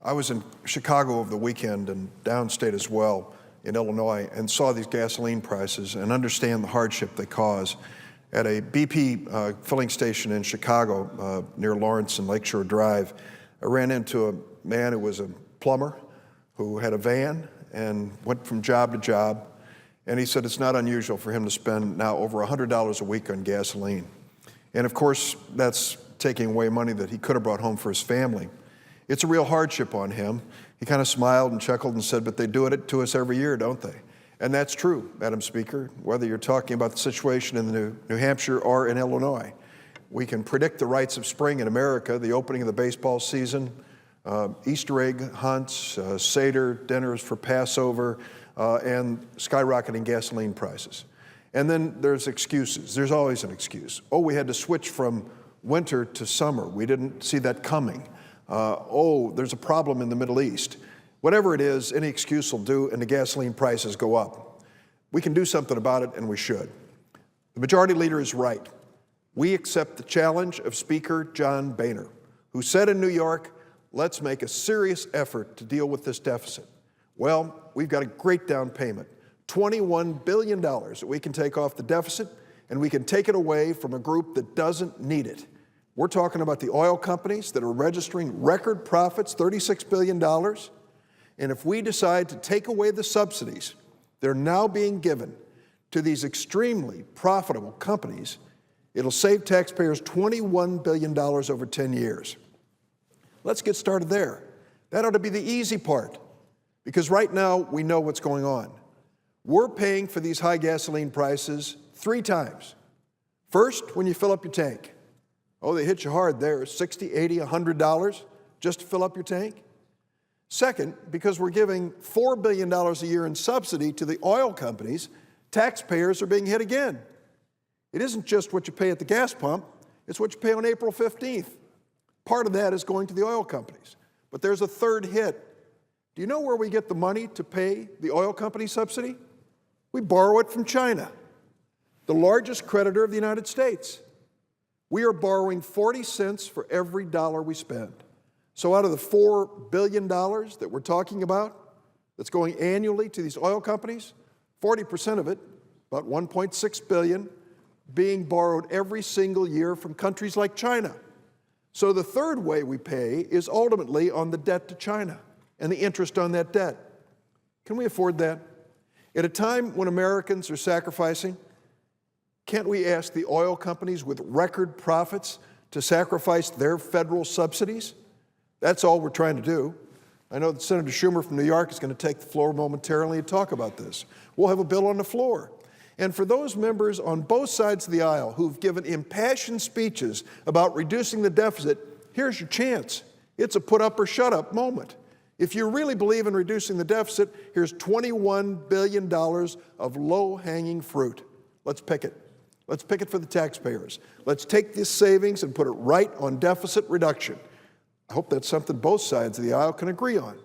I was in Chicago over the weekend and downstate as well in Illinois and saw these gasoline prices and understand the hardship they cause. At a BP filling station in Chicago near Lawrence and Lakeshore Drive, I ran into a man who was a plumber who had a van and went from job to job. And he said it's not unusual for him to spend now over $100 a week on gasoline. And of course, that's taking away money that he could have brought home for his family. It's a real hardship on him. He kind of smiled and chuckled and said, but they do it to us every year, don't they? And that's true, Madam Speaker, whether you're talking about the situation in New Hampshire or in Illinois. We can predict the rites of spring in America, the opening of the baseball season, Easter egg hunts, Seder dinners for Passover, and skyrocketing gasoline prices. And then there's excuses. There's always an excuse. Oh, we had to switch from winter to summer. We didn't see that coming. Oh, there's a problem in the Middle East. Whatever it is, any excuse will do, and the gasoline prices go up. We can do something about it, and we should. The Majority Leader is right. We accept the challenge of Speaker John Boehner, who said in New York, let's make a serious effort to deal with this deficit. Well, we've got a great down payment, $21 billion that we can take off the deficit, and we can take it away from a group that doesn't need it. We're talking about the oil companies that are registering record profits, $36 billion. And if we decide to take away the subsidies that are now being given to these extremely profitable companies, it'll save taxpayers $21 billion over 10 years. Let's get started there. That ought to be the easy part, because right now we know what's going on. We're paying for these high gasoline prices 3 times. First, when you fill up your tank. Oh, they hit you hard there, $60, $80, $100 just to fill up your tank. Second, because we're giving $4 billion a year in subsidy to the oil companies, taxpayers are being hit again. It isn't just what you pay at the gas pump, it's what you pay on April 15th. Part of that is going to the oil companies. But there's a third hit. Do you know where we get the money to pay the oil company subsidy? We borrow it from China, the largest creditor of the United States. We are borrowing 40 cents for every dollar we spend. So out of the $4 billion that we're talking about that's going annually to these oil companies, 40% of it, about $1.6 billion, being borrowed every single year from countries like China. So the third way we pay is ultimately on the debt to China and the interest on that debt. Can we afford that? At a time when Americans are sacrificing, can't we ask the oil companies with record profits to sacrifice their federal subsidies? That's all we're trying to do. I know that Senator Schumer from New York is going to take the floor momentarily and talk about this. We'll have a bill on the floor. And for those members on both sides of the aisle who've given impassioned speeches about reducing the deficit, here's your chance. It's a put up or shut up moment. If you really believe in reducing the deficit, here's $21 billion of low-hanging fruit. Let's pick it. Let's pick it for the taxpayers. Let's take this savings and put it right on deficit reduction. I hope that's something both sides of the aisle can agree on.